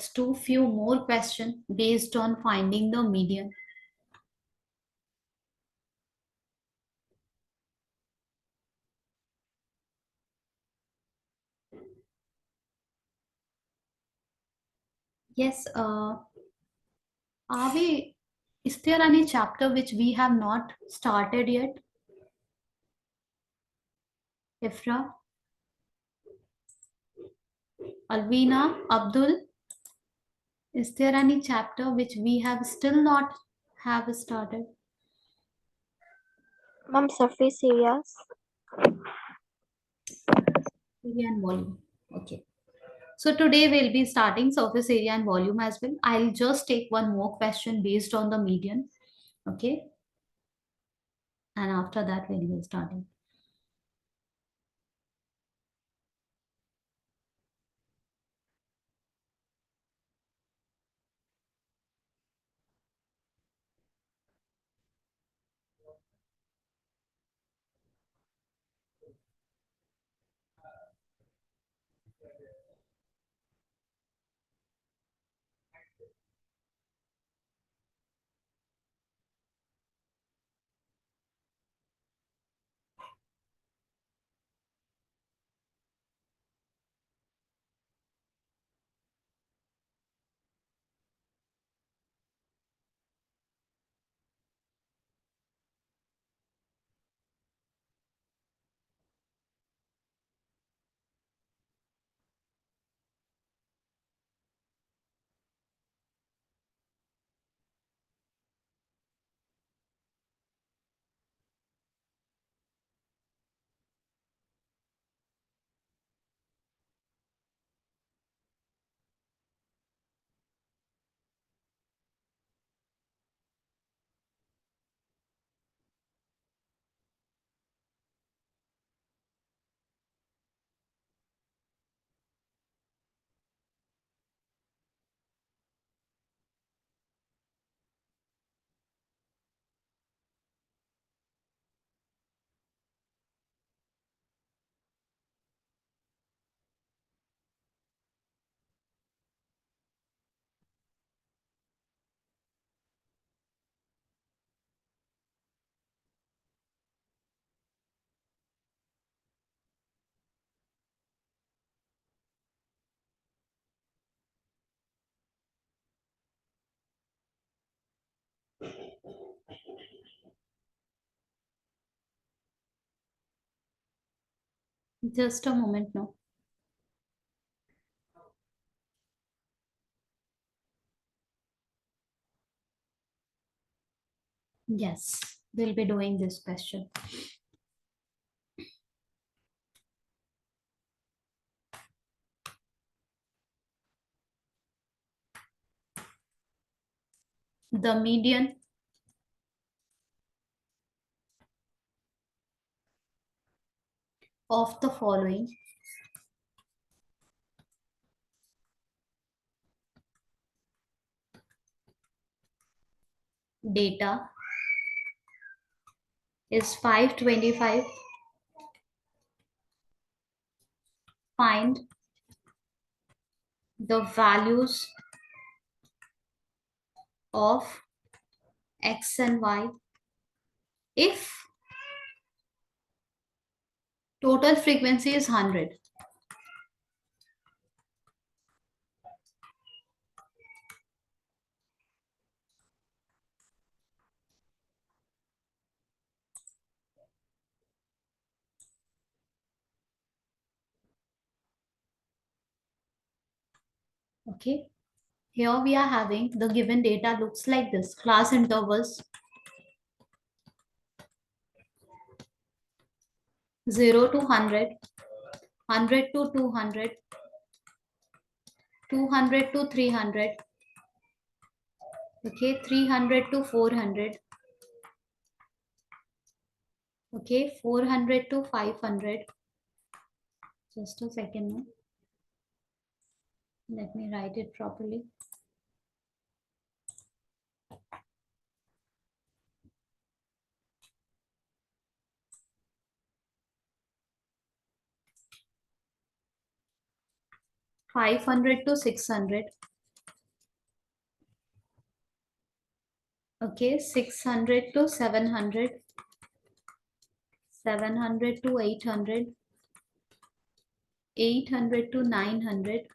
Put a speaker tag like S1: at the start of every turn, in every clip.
S1: let's do few more questions based on finding the median. Yes, are we, is there any chapter which we have not started yet? Ifra, Alvina, Abdul, is there any chapter which we have still not have started?
S2: Ma'am, surface areas.
S1: Area and volume. Okay. So today we'll be starting surface area and volume as well. I'll just take one more question based on the median. Okay. And after that we'll be starting. Just a moment now. Yes, we'll be doing this question. The median of the following data is 525. Find the values of x and y if total frequency is 100. Okay. Here we are having the given data looks like this. Class intervals 0 to 100, 100 to 200, 200 to 300, okay, 300 to 400, okay, 400 to 500. Just a second now. Let me write it properly. $500 to 600, Okay, 600 to 700, 700 to 800, 800 to 900,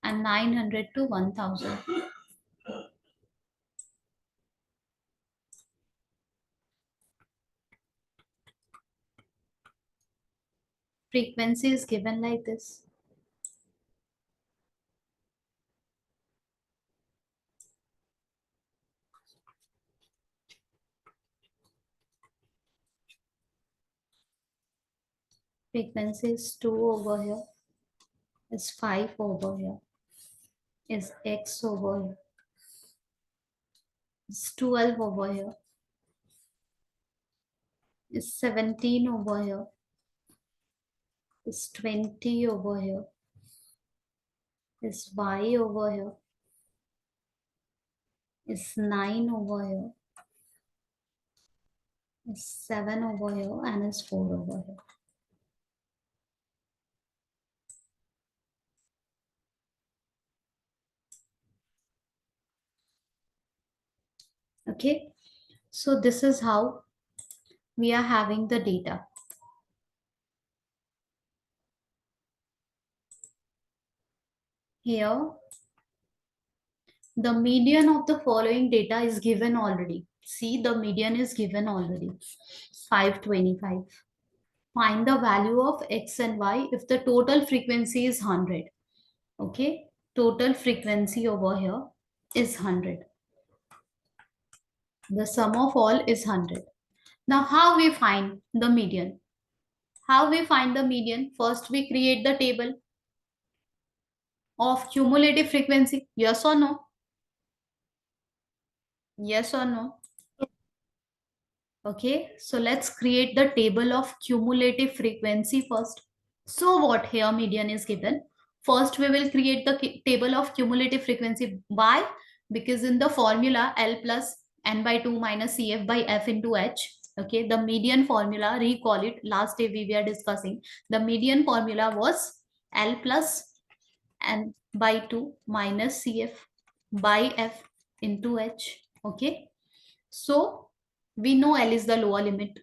S1: and 900 to 1000. Frequency is given like this. Frequency is 2 over here, is 5 over here, is x over here, is 12 over here, is 17 over here, is 20 over here, is y over here, is 9 over here, is 7 over here, and is 4 over here. Okay, so this is how we are having the data. Here, the median of the following data is given already. See, the median is given already, 525. Find the value of x and y if the total frequency is 100. Okay, total frequency over here is 100. The sum of all is 100. Now, how we find the median? How we find the median? First, we create the table of cumulative frequency. Yes or no? Yes or no? Okay, so let's create the table of cumulative frequency first. So what here median is given. First, we will create the table of cumulative frequency. Why? Because in the formula L plus n by 2 minus Cf by f into h. Okay, the median formula, recall it. Last day we were discussing. The median formula was L plus n by 2 minus Cf by f into h. Okay, so we know L is the lower limit.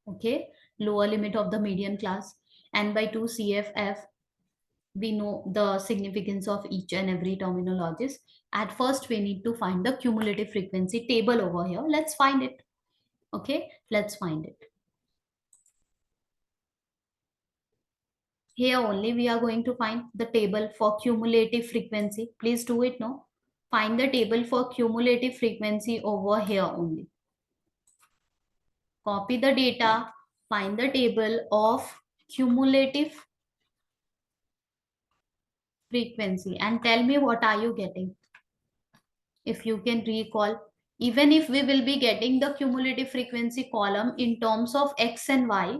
S1: Okay, lower limit of the median class. N by 2 CFF, we know the significance of each and every terminologies. At first, we need to find the cumulative frequency table over here. Let's find it. Okay, let's find it. Here only we are going to find the table for cumulative frequency. Please do it now. Find the table for cumulative frequency over here only. Copy the data, find the table of cumulative frequency and tell me what are you getting. If you can recall, even if we will be getting the cumulative frequency column in terms of x and y,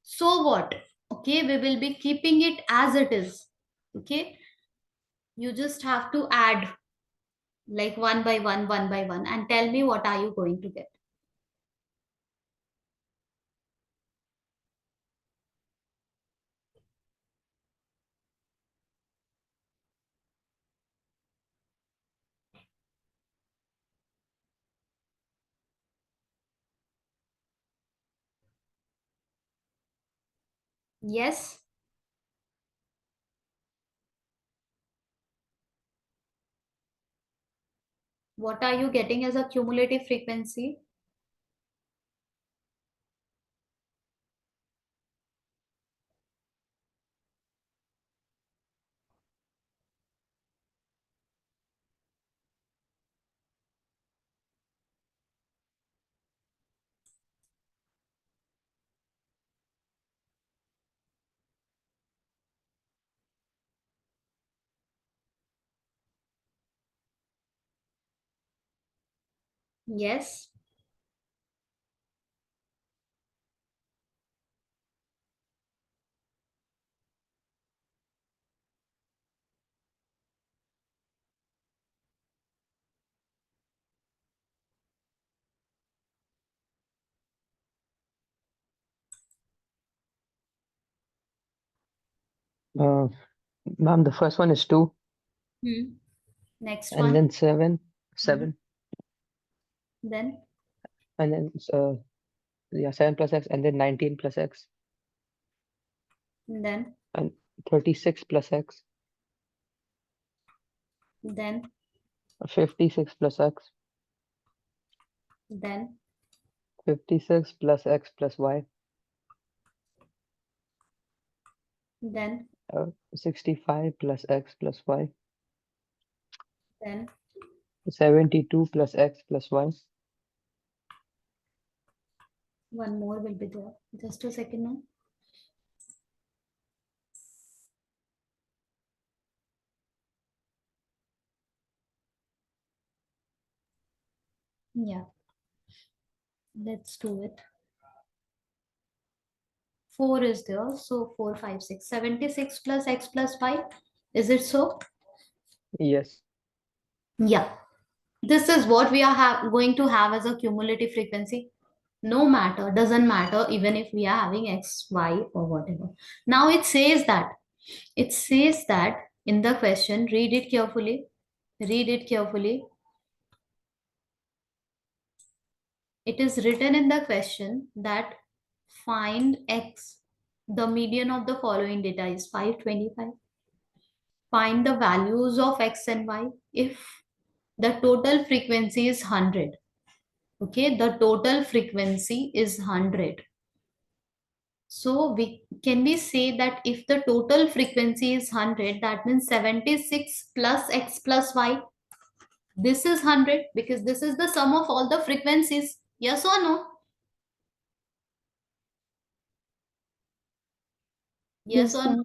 S1: so what? Okay, we will be keeping it as it is. Okay, you just have to add like one by one, and tell me what are you going to get. Yes, what are you getting as a cumulative frequency? Yes,
S3: Uh, Ma'am, the first one is 2,
S1: hmm. Next
S3: and
S1: one.
S3: then 7,
S1: Hmm.
S3: 7,
S1: then
S3: and then yeah, 7 plus x, and then 19 plus x,
S1: then
S3: and 36 plus x,
S1: then
S3: 56 plus x,
S1: then
S3: 56 plus x plus y,
S1: then
S3: 65 plus x plus y,
S1: then
S3: 72 plus x plus y,
S1: one more will be there. Just a second now. Yeah, let's do it. 4 is there. So 4, 5, 6. 76 plus x plus y. Is it so?
S3: yes,
S1: Yeah. This is what we are going to have as a cumulative frequency. No matter, doesn't matter, even if we are having x, y, or whatever. Now it says that in the question, read it carefully. Read it carefully. It is written in the question that find x. The median of the following data is 525. Find the values of x and y if the total frequency is 100. Okay, the total frequency is 100. So we say that if the total frequency is 100, that means 76 plus x plus y. This is 100 because this is the sum of all the frequencies. Yes or no? Yes
S2: Yes,
S1: or no?
S2: ma'am.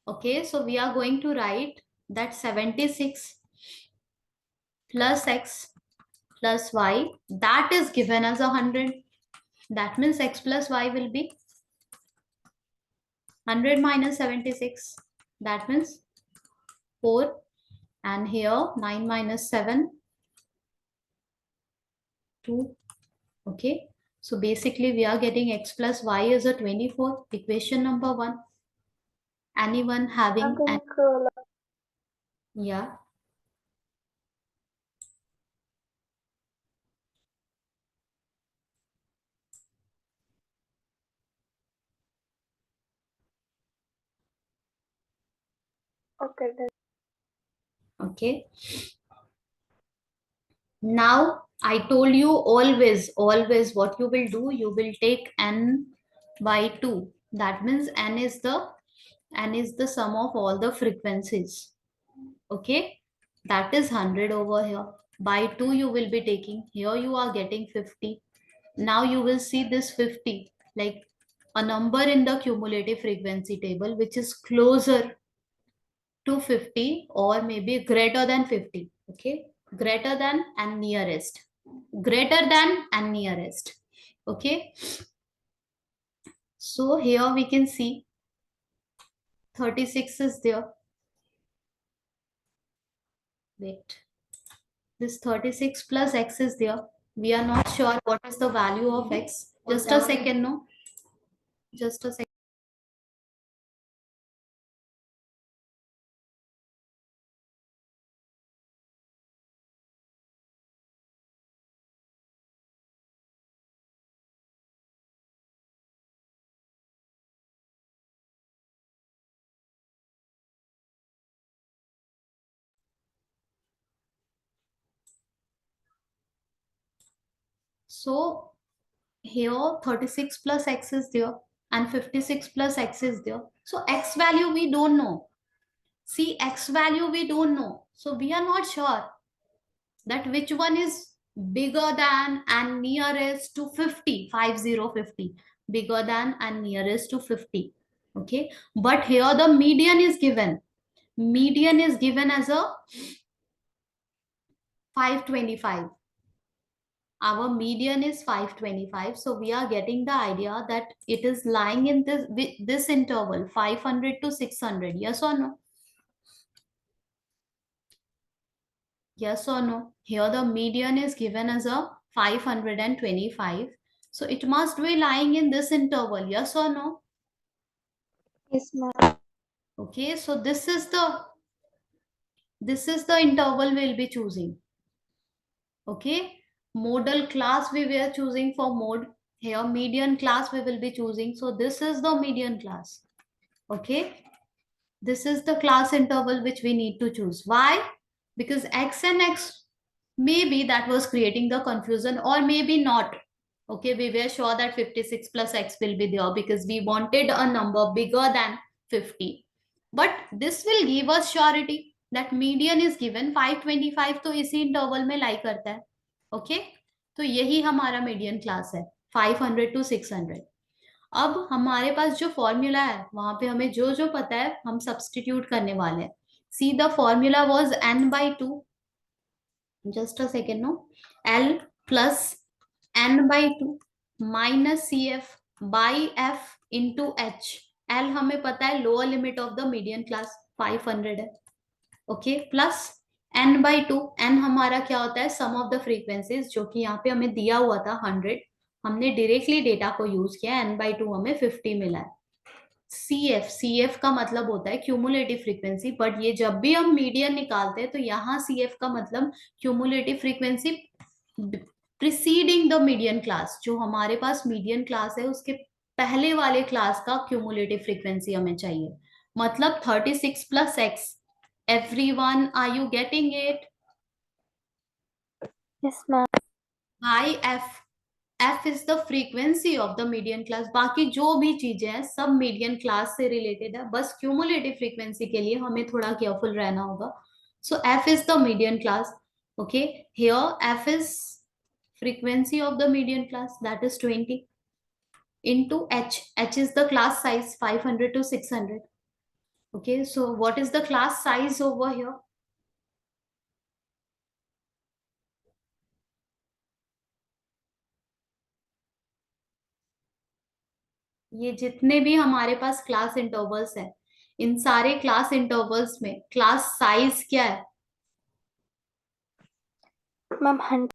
S1: Okay, so we are going to write that 76 plus x plus y, that is given as 100. That means x plus y will be 100 minus 76. That means 4. And here 9 minus 7, 2. Okay. So basically we are getting x plus y is a 24. Equation number 1. Anyone
S2: I
S1: having an,
S2: think,
S1: yeah.
S2: okay, then.
S1: Okay. Now I told you always what you will do, you will take n by 2. That means n is the sum of all the frequencies. Okay, that is 100 over here. By 2 you will be taking, here you are getting 50. Now you will see this 50 like a number in the cumulative frequency table which is closer to 50 or maybe greater than 50. Okay, greater than and nearest, greater than and nearest. Okay, so here we can see 36 is there. Wait, this 36 plus x is there. We are not sure what is the value of x. Just a second, no, just a second. So here 36 plus x is there and 56 plus x is there. So x value we don't know. See, x value we don't know. So we are not sure that which one is bigger than and nearest to 50, 50, bigger than and nearest to 50. Okay, but here the median is given. Median is given as a 525. Our median is 525, so we are getting the idea that it is lying in this interval 500 to 600. Yes or no? Yes or no? Here the median is given as a 525. So it must be lying in this interval. Yes or no?
S2: Yes, ma'am.
S1: Okay, so this is the interval we'll be choosing. Okay. Modal class we were choosing for mode. Here median class we will be choosing. So this is the median class. Okay. This is the class interval which we need to choose. Why? Because x and x, maybe that was creating the confusion or maybe not. Okay, we were sure that 56 plus x will be there because we wanted a number bigger than 50. But this will give us surety that median is given 525, तो इसी interval में लाई करता है. Okay, तो यही हमारा median class है, 500 to 600. अब हमारे पास जो फॉर्मूला है वहां पे हमें जो जो पता है हम सब्स्टिट्यूट करने वाले हैं. See the formula was n/2. Just a second. No, l plus n/2 minus C F by F into H. L हमें पता है lower limit of the median class 500 है. Okay, plus n/2. n हमारा क्या होता है, सम ऑफ द फ्रीक्वेंसीज, जो कि यहाँ पे हमें दिया हुआ था 100. हमने डायरेक्टली डेटा को यूज किया, n/2 हमें 50 मिला है. सी एफ का मतलब होता है क्यूमुलेटिव फ्रीक्वेंसी, बट ये जब भी हम मीडियन निकालते हैं तो यहाँ सी एफ का मतलब cumulative frequency preceding the median class. जो हमारे पास मीडियन क्लास है उसके पहले वाले क्लास का क्यूमुलेटिव फ्रीक्वेंसी हमें चाहिए. मतलब 36 plus X. Everyone, are you getting it?
S2: Yes, ma'am.
S1: By F. F is the frequency of the median class. बाकी जो भी चीजें हैं सब मीडियन क्लास से रिलेटेड है, बस क्यूमुलेटिव फ्रीक्वेंसी के लिए हमें थोड़ा केयरफुल रहना होगा. So F is the median class. Okay, here F is frequency of the median class, that is 20, into h is the class size 500 to 600. Okay, so what is the class size over here? ये जितने भी हमारे पास class intervals है, इन सारे class intervals में class size क्या है?
S2: Ma'am, 100.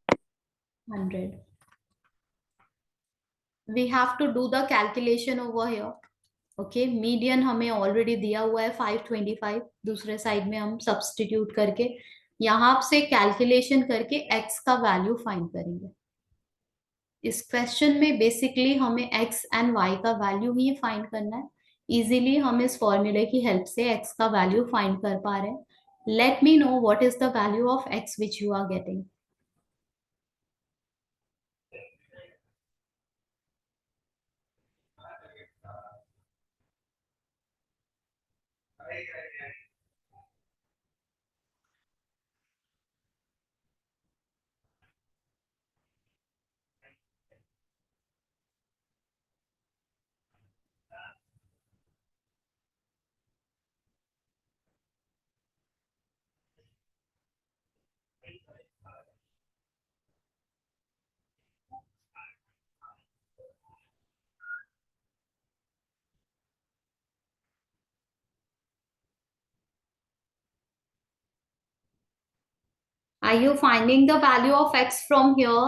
S1: 100. We have to do the calculation over here. Okay, median हमें ऑलरेडी दिया हुआ है 525. दूसरे साइड में हम सब्स्टिट्यूट करके यहाँ से कैलकुलेशन करके x का वैल्यू फाइंड करेंगे. इस क्वेश्चन में बेसिकली हमें x एंड y का वैल्यू ही फाइंड करना है. इजीली हम इस फॉर्मूले की हेल्प से x का वैल्यू फाइंड कर पा रहे हैं. Let me know what is the value of x which you are getting. Are you finding the value of x from here?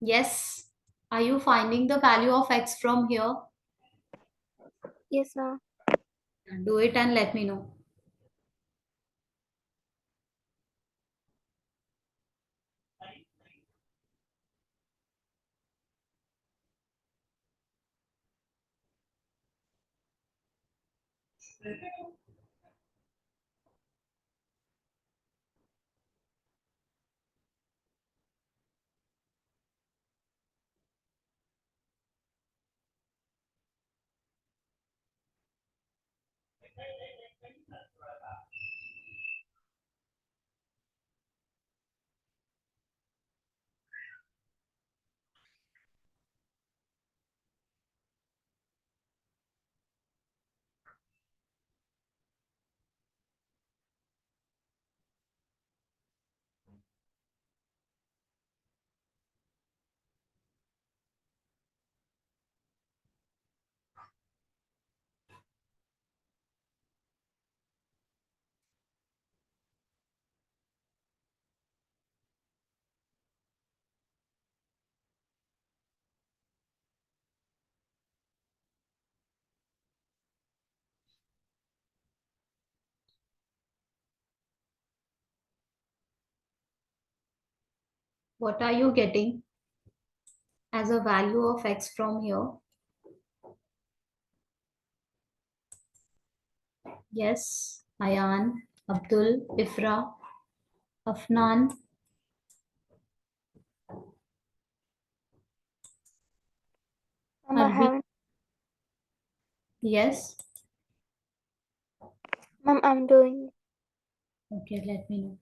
S1: Yes. Are you finding the value of x from here?
S2: Yes, ma'am.
S1: Do it and let me know. What are you getting as a value of x from here? Yes, Ayan, Abdul, Ifra, Afnan.
S2: Ma'am, I
S1: Arbi.
S2: haven't.
S1: Yes.
S2: Ma'am, I'm doing.
S1: Okay, let me know.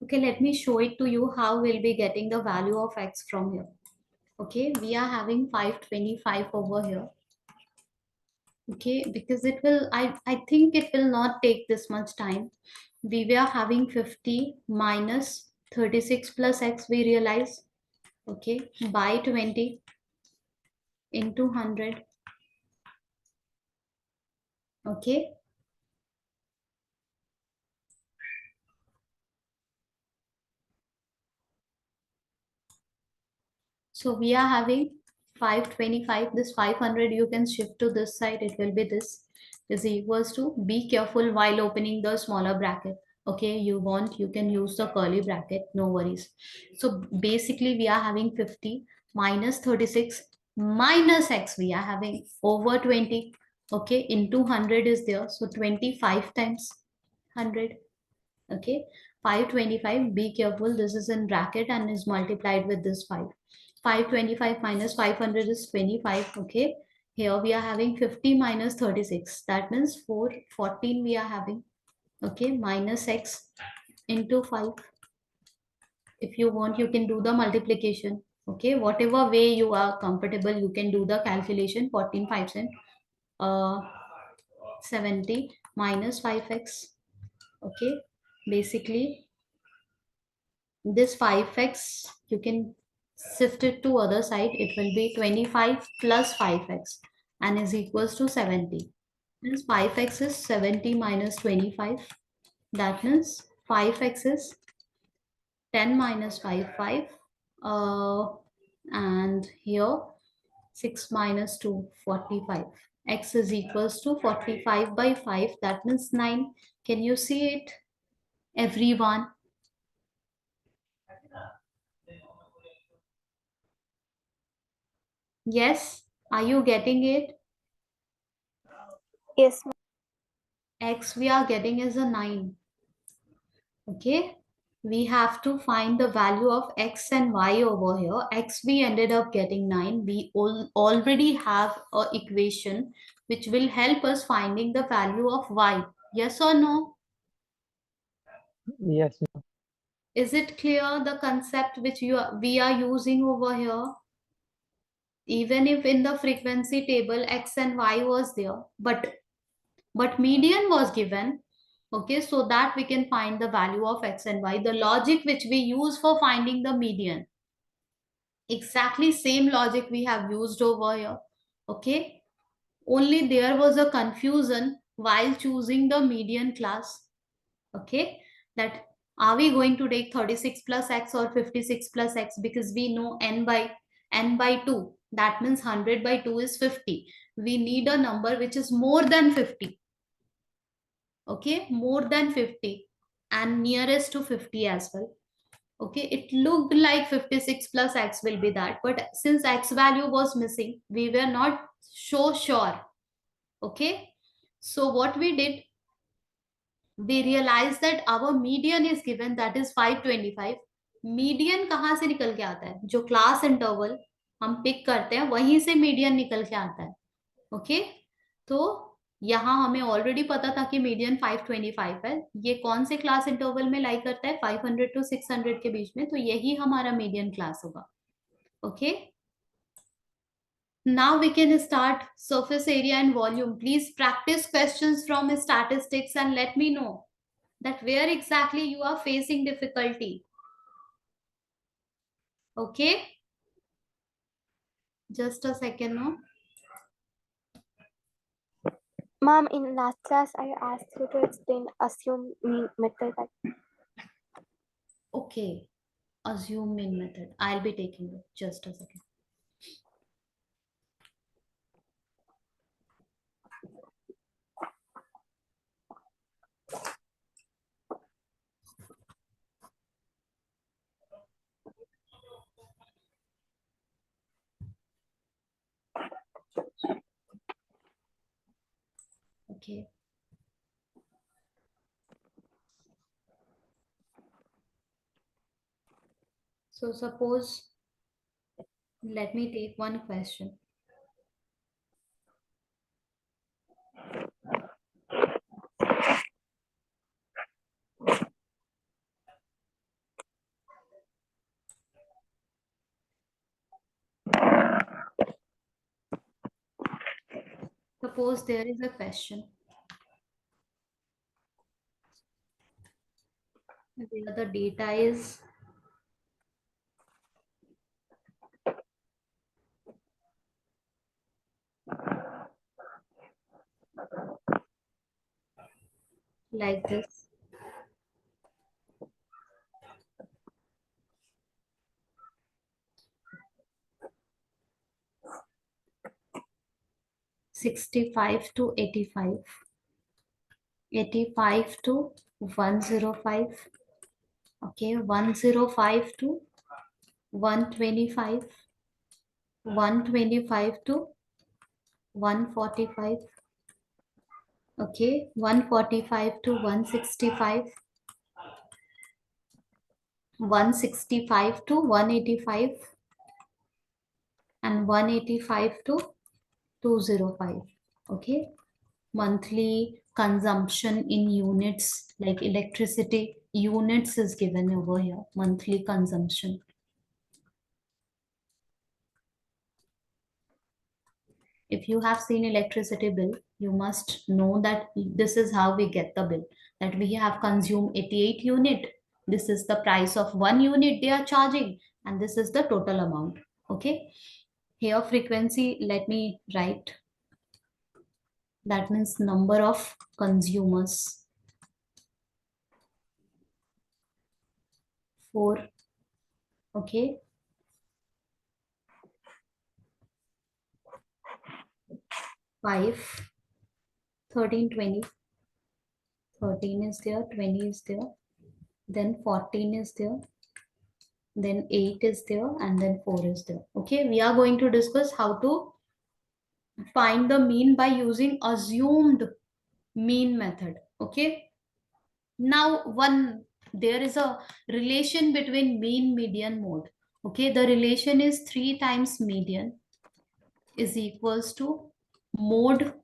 S1: Okay, let me show it to you how we'll be getting the value of x from here. Okay, we are having 525 over here. Okay, because it will, I think it will not take this much time. We were having 50 minus 36 plus x, we realize. Okay, by 20 into 100. Okay, so we are having 525. This 500 you can shift to this side. It will be this is equals to, be careful while opening the smaller bracket. Okay, you can use the curly bracket, no worries. So basically we are having 50 minus 36 minus x, we are having over 20. Okay, into 100 is there. So 25 times 100. Okay, 525, be careful, this is in bracket and is multiplied with this 5. 525 minus 500 is 25. Okay, here we are having 50 minus 36, that means 414 we are having. Okay, minus x into 5. If you want, you can do the multiplication. Okay, whatever way you are comfortable, you can do the calculation. 14 5 cent, 70 minus 5x. Okay, basically this 5x, you can shift it to other side. It will be 25 plus 5x and is equals to 70. Means 5x is 70 minus 25. That means 5x is 10 minus 5, 5. And here 6 minus 2, 45. X is equals to 45 by 5. That means 9. Can you see it, everyone? Yes? Are you getting it?
S2: Yes, ma'am.
S1: X we are getting is a 9. Okay? We have to find the value of X and Y over here. X we ended up getting 9. We already have a equation which will help us finding the value of Y. Yes or no?
S3: Yes, ma'am.
S1: Is it clear the concept which we are using over here? Even if in the frequency table X and Y was there, but median was given, okay, so that we can find the value of X and Y. The logic which we use for finding the median, exactly same logic we have used over here, okay. Only there was a confusion while choosing the median class, okay, that are we going to take 36 plus X or 56 plus X, because we know n by 2, that means 100 by 2 is 50. We need a number which is more than 50, okay, more than 50 and nearest to 50 as well. Okay, it looked like 56 plus X will be that, but since X value was missing, we were not so sure. Okay, so what we did, we realized that our median is given, that is 525. Median कहाँ से निकल के आता है, जो class interval हम pick करते हैं वहीं से मीडियन निकल के आता है. ओके, तो यहाँ हमें ऑलरेडी पता था कि मीडियन 525 है. ये कौन से क्लास इंटरवल में लाई करता है, 500 to 600 के बीच में, तो यही हमारा मीडियन क्लास होगा. Okay, now we can start surface area and volume. Please practice questions from statistics and let me know that where exactly you are facing difficulty. Okay, just a second. No,
S2: Ma'am, in last class, I asked you to explain assume mean method.
S1: okay, assume mean method, I'll be taking it. Just a second. Okay, so suppose, let me take one question. Suppose there is a question where the data is like this. '65 to '85, '85 to 105, okay, 105 to 125, 125 to 145, okay, 145 to 165, 165 to 185, and 185 to 205. Okay, monthly consumption in units, like electricity units is given over here, monthly consumption. If you have seen electricity bill, you must know that this is how we get the bill, that we have consumed 88 unit, this is the price of 1 unit they are charging, and this is the total amount. Okay, here frequency, let me write, that means number of consumers 4, okay, 5, 13, 20. 13 is there, 20 is there, then 14 is there, then 8 is there, and then 4 is there. Okay, we are going to discuss how to find the mean by using assumed mean method. Okay, now there is a relation between mean, median, mode. Okay, the relation is 3 times median is equals to mode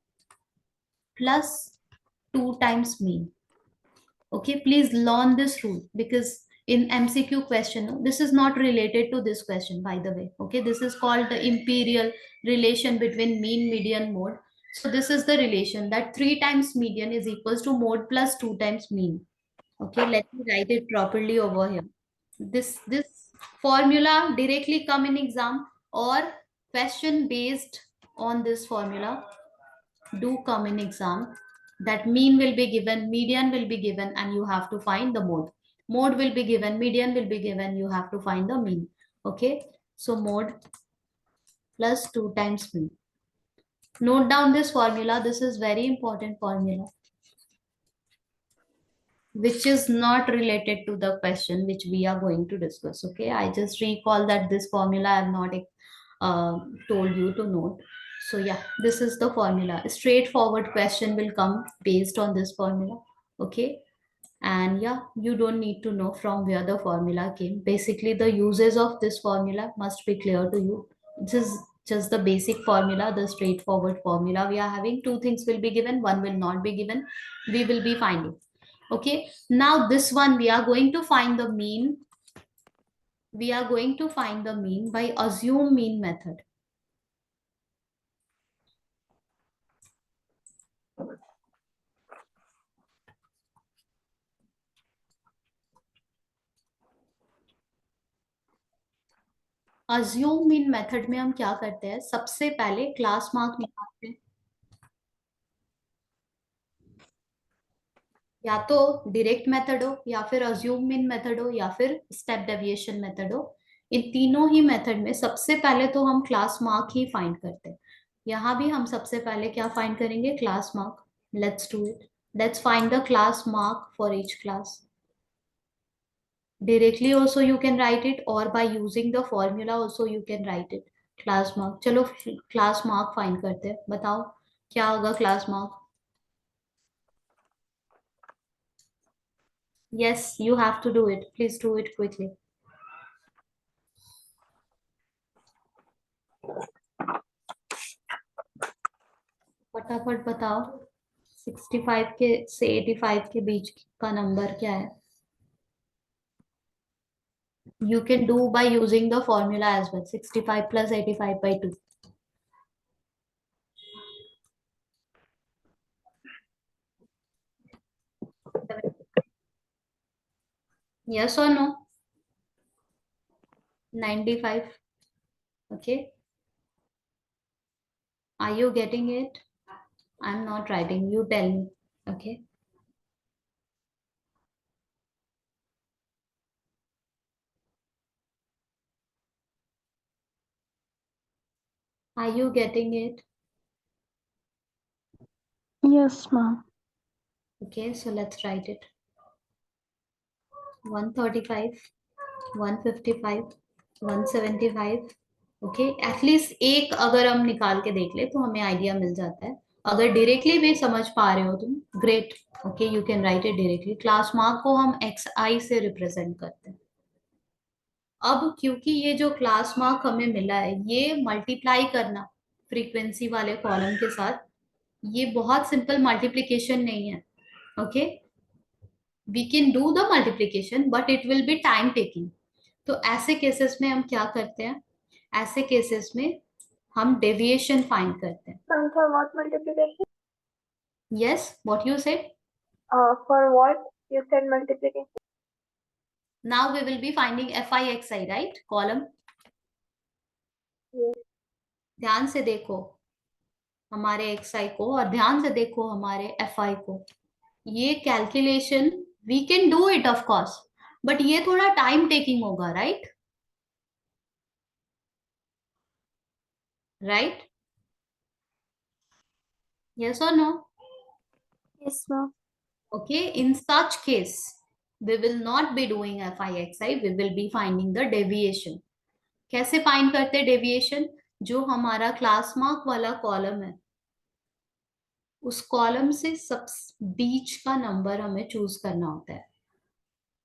S1: plus 2 times mean. Okay, please learn this rule because in MCQ question, no, this is not related to this question, by the way. Okay, this is called the imperial relation between mean, median, mode. So this is the relation that 3 times median is equals to mode plus 2 times mean. Okay, let me write it properly over here. This formula directly come in exam, or question based on this formula do come in exam. That mean will be given, median will be given, and you have to find the mode. Mode will be given, median will be given, you have to find the mean. Okay, so mode plus 2 times mean. Note down this formula. This is very important formula, which is not related to the question which we are going to discuss. Okay, I just recall that this formula I have not told you to note. So yeah, this is the formula. A straightforward question will come based on this formula. Okay, and yeah, you don't need to know from where the formula came. Basically, the uses of this formula must be clear to you. This is just the basic formula, the straightforward formula we are having. Two things will be given, one will not be given. We will be finding. Okay, now this one we are going to find the mean. We are going to find the mean by assume mean method. assume mean method में हम क्या करते हैं, सबसे पहले class mark निकालते हैं. या तो डायरेक्ट मेथड हो, या फिर अज्यूम मीन मेथड हो, या फिर स्टेप डेविएशन मेथड हो. इन तीनों ही मेथड में सबसे पहले तो हम क्लास मार्क ही फाइंड करते हैं. यहाँ भी हम सबसे पहले क्या फाइंड करेंगे, class mark. Let's do it. Let's find the class mark for each class. Directly also you can write it, or by using the formula also you can write it. Class mark, चलो class mark find करते हैं. बताओ क्या होगा class mark. Yes, you have to do it. Please do it quickly. फटाफट बताओ. 65 के से 85 के बीच का नंबर क्या है. You can do by using the formula as well. 65 plus 85 by 2. Yes or no? 95. Okay. Are you getting it? I'm not writing. You tell me. Okay. Are you getting it?
S2: Yes, ma'am.
S1: Okay, so let's write it. 135, 155, 175. Okay, at least एक अगर हम निकाल के देख ले तो हमें idea मिल जाता है. अगर डायरेक्टली भी समझ पा रहे हो तुम, great. Okay, you can write it directly. Class mark को हम एक्स आई से रिप्रेजेंट करते हैं. अब क्योंकि ये जो क्लास मार्क हमें मिला है, ये मल्टीप्लाई करना फ्रीक्वेंसी वाले कॉलम के साथ, ये बहुत सिंपल मल्टीप्लीकेशन नहीं है. Okay, we can do the multiplication but it will be time taking. तो ऐसे केसेस में हम क्या करते हैं, ऐसे केसेस में हम डेविएशन फाइंड करते हैं.
S2: And for what multiplication?
S1: Yes, what you said.
S2: For what you said multiplication?
S1: Now we will be finding F I X I, right, column.
S2: Yes.
S1: ध्यान से देखो हमारे एक्स आई को, और ध्यान से देखो हमारे एफ आई को. ये calculation we can do it of course, but ये थोड़ा टाइम टेकिंग होगा, राइट? राइट? यस और no?
S2: Yes, ma'am.
S1: Okay, in such case we will not be doing fi, we will be finding the deviation. कैसे find करते हैं deviation? जो हमारा class mark वाला कॉलम है, उस कॉलम से सब बीच का नंबर हमें चूज करना होता है।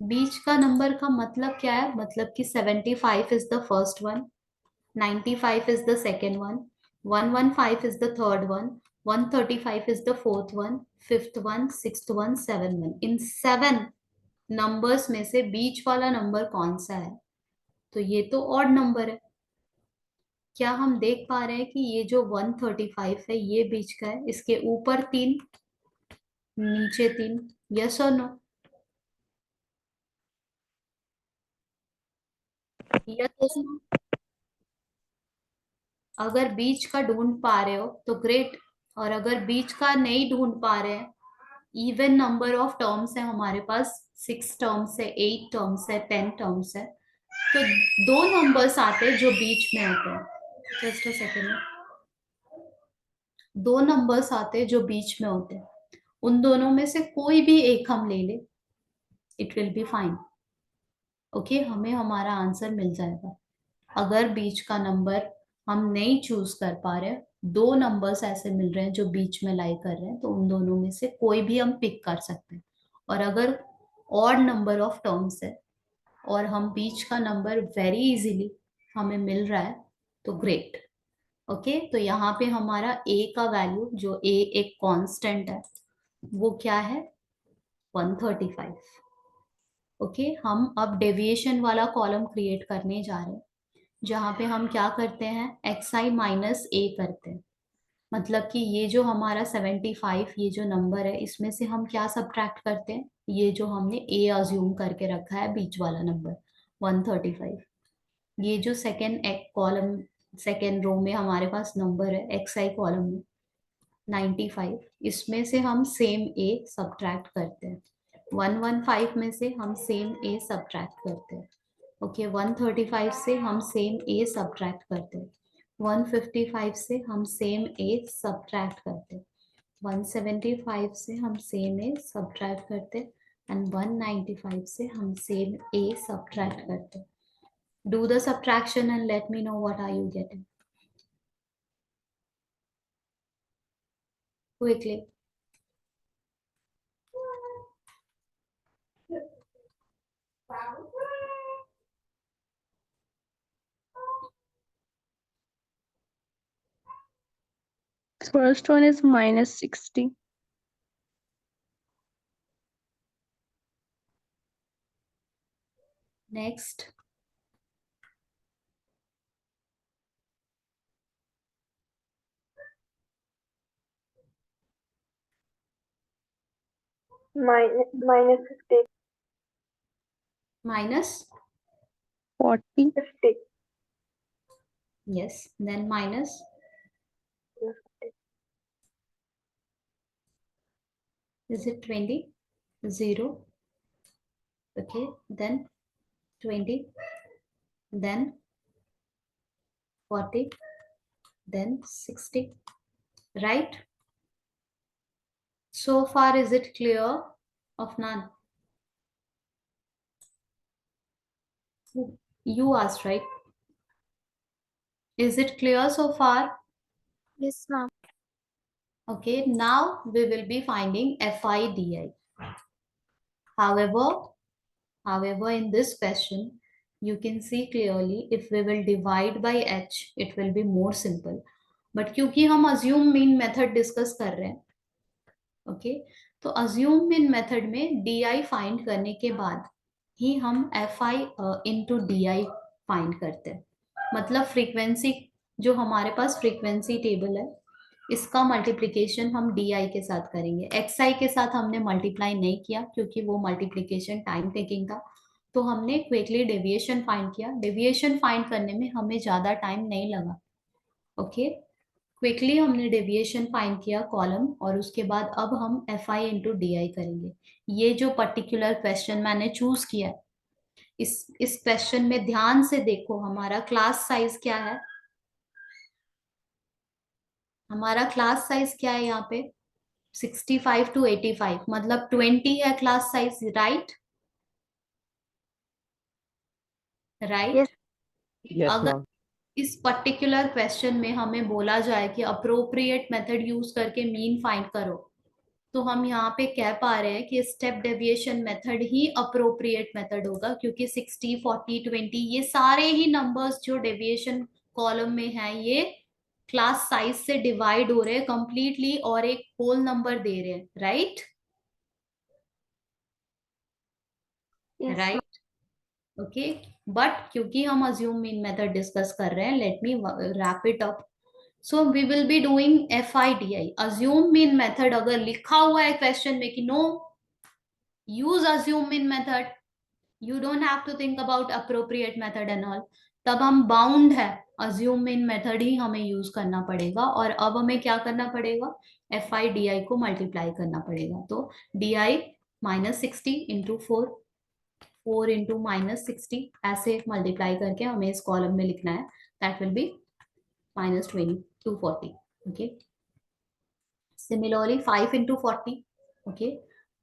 S1: बीच का नंबर का मतलब क्या है? मतलब कि 75 is the first one, 95 is the second one, 115 is the third one, 135 is the fourth one, fifth one, sixth one, seventh one. In 7 numbers में से बीच वाला नंबर कौन सा है? तो ये तो ऑड नंबर है। क्या हम देख पा रहे हैं कि ये जो 135 है ये बीच का है, इसके ऊपर 3, नीचे 3? यस और नो? यस
S2: Yes,
S1: और नो? अगर बीच का ढूंढ पा रहे हो तो ग्रेट, और अगर बीच का नहीं ढूंढ पा रहे हैं, इवन नंबर ऑफ टर्म्स है हमारे पास, 6 टर्म्स है, 8 टर्म्स है, 10 टर्म्स है, तो दो नंबर्स आते हैं जो बीच में होते हैं। जस्ट अ सेकेंड, दो नंबर्स आते हैं जो बीच में होते हैं, उन दोनों में से कोई भी एक हम ले ले, it will be fine. Okay, हमें हमारा आंसर मिल जाएगा। अगर बीच का नंबर हम नहीं चूज कर पा रहे, दो नंबर्स ऐसे मिल रहे हैं जो बीच में लाई कर रहे हैं, तो उन दोनों में से कोई भी हम पिक कर सकते हैं। और अगर ऑड नंबर ऑफ टर्म्स है और हम बीच का नंबर वेरी इजीली हमें मिल रहा है, तो ग्रेट। ओके, तो यहाँ पे हमारा a का वैल्यू, जो a एक कांस्टेंट है, वो क्या है? 135। ओके, हम अब डेविएशन वाला कॉलम क्रिएट करने जा रहे हैं, जहाँ पे हम क्या करते हैं, xi माइनस a करते हैं। मतलब कि ये जो हमारा 75, ये जो नंबर है, इसमें से हम क्या सब्ट्रैक्ट करते हैं? ये जो हमने a अज्यूम करके रखा है, बीच वाला नंबर 135, ये जो सेकेंड कॉलम, सेकेंड रो में हमारे पास नंबर है xi कॉलम में 95, इसमें से हम सेम a सब्ट्रैक्ट करते हैं। 115 में से हम सेम a सब्ट्रैक्ट करते हैं। ओके, 135 से हम सेम a सब्ट्रैक्ट करते हैं। 155 से हम सेम a सब्ट्रैक्ट करते हैं। 175 से हम सेम a सब्ट्रैक्ट करते हैं। एंड 195 से हम सेम a सब्ट्रैक्ट करते हैं। Do the subtraction and let me know what are you getting quickly.
S4: First one is minus 60.
S1: Next,
S2: minus 50.
S1: Minus,
S4: 40.
S2: 50.
S1: Yes, then minus, is it 20? 0, okay, then 20, then 40, then 60, right? So far is it clear of none? You asked, right? Is it clear so far?
S2: Yes, ma'am.
S1: Okay, now we will be finding FIDI. However, in this question, you can see clearly if we will divide by h, it will be more simple. But क्योंकि हम assume mean method discuss कर रहे हैं, okay, तो assume mean method में di find करने के बाद ही हम fi into di फाइंड करते हैं। मतलब फ्रीक्वेंसी, जो हमारे पास फ्रीक्वेंसी टेबल है, इसका मल्टीप्लिकेशन हम डी आई के साथ करेंगे। एक्स आई के साथ हमने मल्टीप्लाई नहीं किया क्योंकि वो मल्टीप्लिकेशन टाइम टेकिंग था, तो हमने क्विकली डेविएशन फाइंड किया। डेविएशन फाइंड करने में हमें ज्यादा टाइम नहीं लगा। ओके, क्विकली हमने डेविएशन फाइंड किया कॉलम, और उसके बाद अब हम F I into D I करेंगे। ये जो पर्टिकुलर क्वेश्चन मैंने चूज किया है, इस क्वेश्चन में ध्यान से देखो, हमारा क्लास साइज क्या है? हमारा क्लास साइज क्या है यहाँ पे? 65 to 85, मतलब 20 है class size, right?
S2: Yes.
S1: Right.
S3: Yes,
S1: अगर
S3: ma'am.
S1: इस पर्टिकुलर क्वेश्चन में हमें बोला जाए कि अप्रोप्रिएट मेथड यूज करके मीन फाइंड करो, तो हम यहाँ पे कह पा रहे हैं कि स्टेप डेविएशन मेथड ही अप्रोप्रिएट मेथड होगा, क्योंकि 60, 40, 20 ये सारे ही नंबर्स जो डेविएशन कॉलम में हैं ये क्लास साइज से डिवाइड हो रहे हैं कंप्लीटली और एक होल नंबर दे रहे हैं, right?
S2: Yes, ma'am.
S1: Right, okay. But क्योंकि हम अज्यूम मीन मेथड डिस्कस कर रहे हैं, let me wrap it up. So we will be doing FIDI, assume mean method. अगर लिखा हुआ है क्वेश्चन में कि no use assume mean method, you don't have to think about appropriate method and all, तब हम बाउंड है, assume mean method ही हमें यूज करना पड़ेगा। और अब हमें क्या करना पड़ेगा? FIDI को मल्टीप्लाई करना पड़ेगा। तो DI -60 इंटू 4, 4 इंटू -60, ऐसे मल्टीप्लाई करके हमें इस कॉलम में लिखना है। That will be -20, 240, okay? Similarly 5 into 40, okay?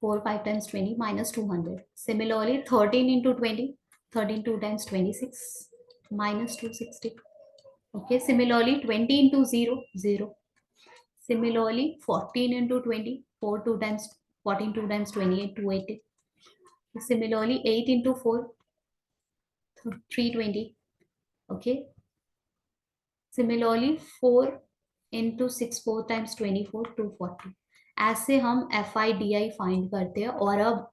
S1: 4 5 times 20 -200. Similarly 13 into 20, 13 2 times 26 -260, okay? Similarly 20 into 0, 0. Similarly 14 into 20, 4 2 times 14 2 times 28, 280. Similarly 8 into 4, 320, okay? Similarly 4 into 6, 4 times 24, 240. ऐसे हम FIDI फाइंड करते हैं। और अब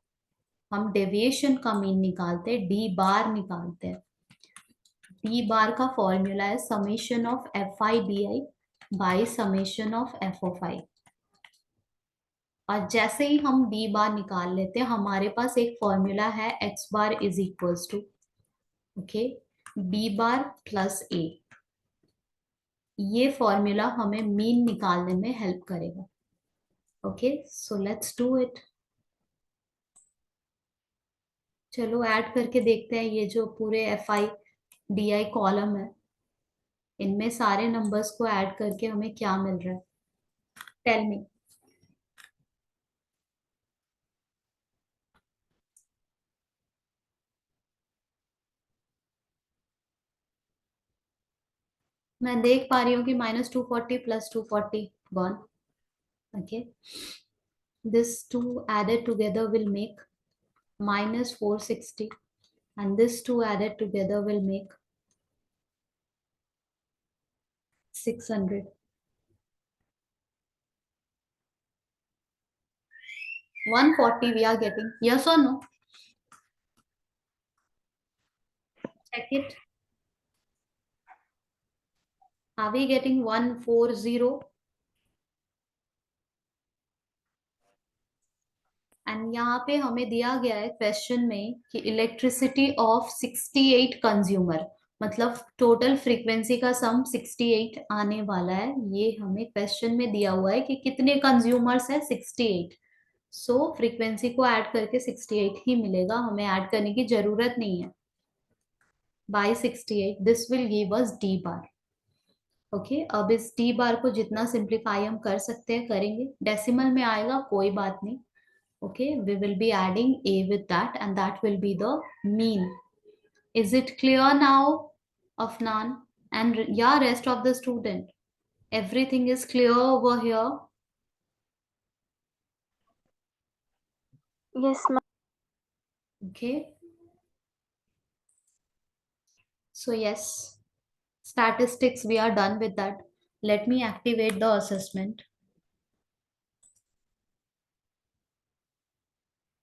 S1: हम डेविएशन का मीन निकालते हैं, डी बार निकालते हैं। डी बार का फॉर्मूला है summation of FIDI by summation of FOI। और जैसे ही हम डी बार निकाल लेते हैं, हमारे पास एक फॉर्मूला है x bar is equals to, okay, b bar plus a। ये फॉर्मूला हमें मीन निकालने में हेल्प करेगा। Okay, so let's do it. चलो ऐड करके देखते हैं ये जो पूरे FIDI कॉलम है, इनमें सारे नंबर्स को ऐड करके हमें क्या मिल रहा है? Tell me. मैं देख पा रही हूँ कि -240 plus 240 gone, okay. This two added together will make -460, and this two added together will make 600. 140 we are getting, yes or no? Check it. Are we getting 140? And यहाँ पे हमें दिया गया है क्वेश्चन में कि इलेक्ट्रिसिटी ऑफ 68 कंज्यूमर, मतलब total frequency का सम 68 आने वाला है। ये हमें क्वेश्चन में दिया हुआ है कि कितने कंज्यूमर्स है, 68। सो फ्रीक्वेंसी को ऐड करके 68 ही मिलेगा, हमें ऐड करने की जरूरत नहीं है। By 68 this will give us D bar. Okay, अब इस डी बार को जितना सिंप्लीफाई हम कर सकते हैं करेंगे। डेसिमल में आएगा कोई बात नहीं, okay, we will be adding a with that, and that will be the mean. Is it clear now, Afnan? And yeah, rest of the student, everything is clear over here?
S2: Yes, ma'am.
S1: Okay, so yes, statistics we are done with that. Let me activate the assessment.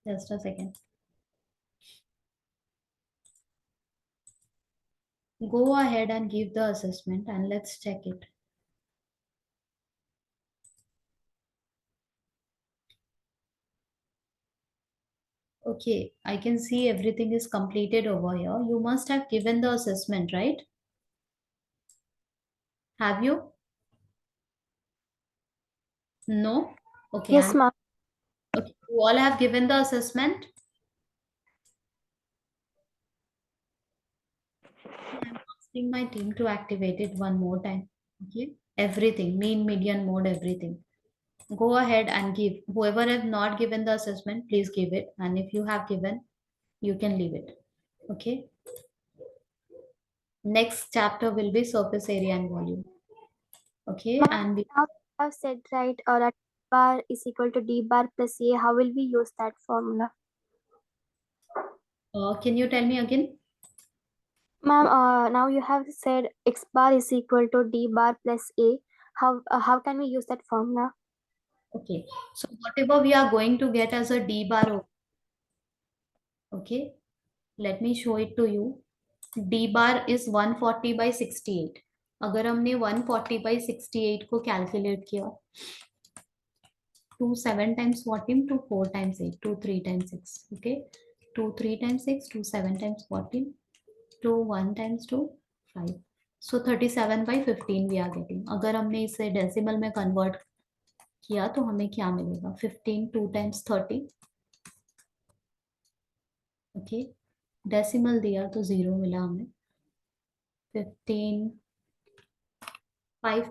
S1: Just a second. Go ahead and give the assessment and let's check it. Okay, I can see everything is completed over here. You must have given the assessment, right? Have you? No? Okay,
S2: Yes, ma'am.
S1: okay. You all have given the assessment? Asking my team to activate it one more time. Okay, everything, mean, median, mode, everything. Go ahead and give. Whoever has not given the assessment, please give it. And if you have given, you can leave it. Okay. Next chapter will be surface area and volume. Okay,
S2: Ma'am,
S1: and
S2: now you have said right that bar is equal to d bar plus a. How will we use that formula?
S1: can you tell me again?
S2: Ma'am, now you have said x bar is equal to d bar plus a. How can we use that formula?
S1: Okay, so whatever we are going to get as a d bar, okay, let me show it to you. D bar is 140 by 68. अगर हमने 140 by 68 को calculate किया, 2 7 times 14, 2 4 times 8, 2 3 times 6, okay, 2 3 times 6, 2 7 times 14, 2 1 times 2 5, so 37 by 15 we are getting. अगर हमने इसे decimal में convert किया तो हमें क्या मिलेगा? 15 2 times 30, ओके, डेसिमल दिया तो 0 मिला हमें. 15 5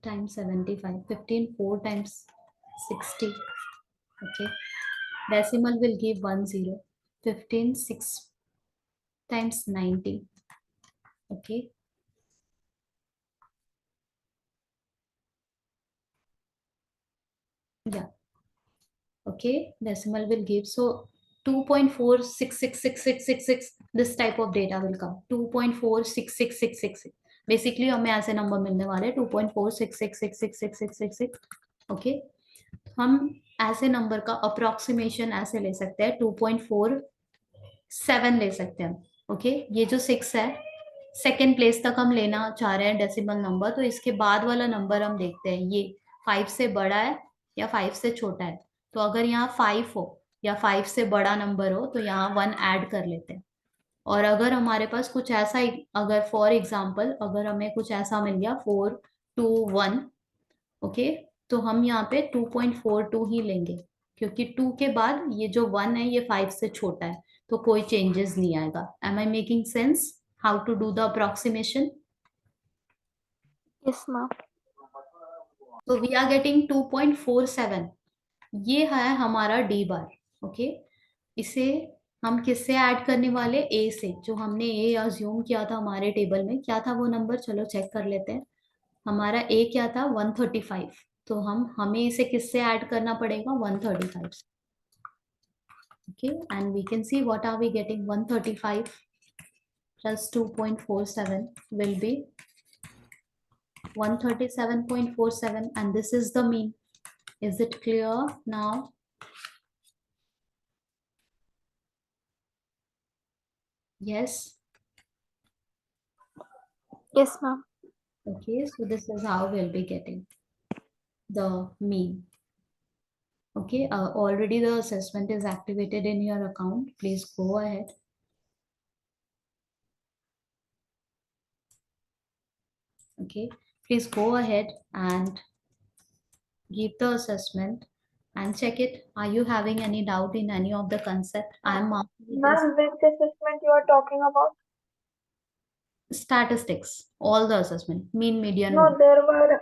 S1: times 75, 15 4 times 60, okay, decimal will give 1 0, 15 6 times 90, okay, yeah, okay, decimal will give, so 2.466666, this type of data will come. 2.466666, basically हमें ऐसे नंबर मिलने वाले 2.46666666, ओके. हम ऐसे नंबर का अप्रोक्सीमेशन ऐसे ले सकते हैं, 2.47 ले सकते हैं, ओके. ये जो 6 है, सेकेंड प्लेस तक हम लेना चाह रहे हैं डेसिमल नंबर, तो इसके बाद वाला नंबर हम देखते हैं ये 5 से बड़ा है या 5 से छोटा है. तो अगर यहाँ 5 हो या 5 से बड़ा नंबर हो तो यहाँ 1 ऐड कर लेते हैं. और अगर हमारे पास कुछ ऐसा, अगर फॉर एग्जाम्पल अगर हमें कुछ ऐसा मिल गया 4 2 1, ओके, तो हम यहाँ पे 2.42 ही लेंगे, क्योंकि 2 के बाद ये जो 1 है ये 5 से छोटा है, तो कोई चेंजेस नहीं आएगा. Am I making sense how to do the approximation?
S2: Yes, ma'am.
S1: तो वी आर गेटिंग 2.47. ये है हमारा डी बार, ओके. इसे हम किससे ऐड करने वाले? ए से. जो हमने ए अज्यूम किया था हमारे टेबल में, क्या था वो नंबर? चलो चेक कर लेते हैं. हमारा ए क्या था? 135. तो हमें इसे किससे ऐड करना पड़ेगा? 135. Okay, and we can see what are we getting. 135 plus 2.47 will be 137.47, and this is the mean. Is it clear now? Yes.
S2: Yes, ma'am.
S1: Okay, so this is how we'll be getting the mean. Okay, already the assessment is activated in your account. Please go ahead. Okay, please go ahead and give the assessment and check it. Are you having any doubt in any of the concept? I am marking it as
S5: Ma'am, which assessment you are talking about?
S1: statistics, all the assessment, mean, median,
S5: No,
S1: mode.
S5: there were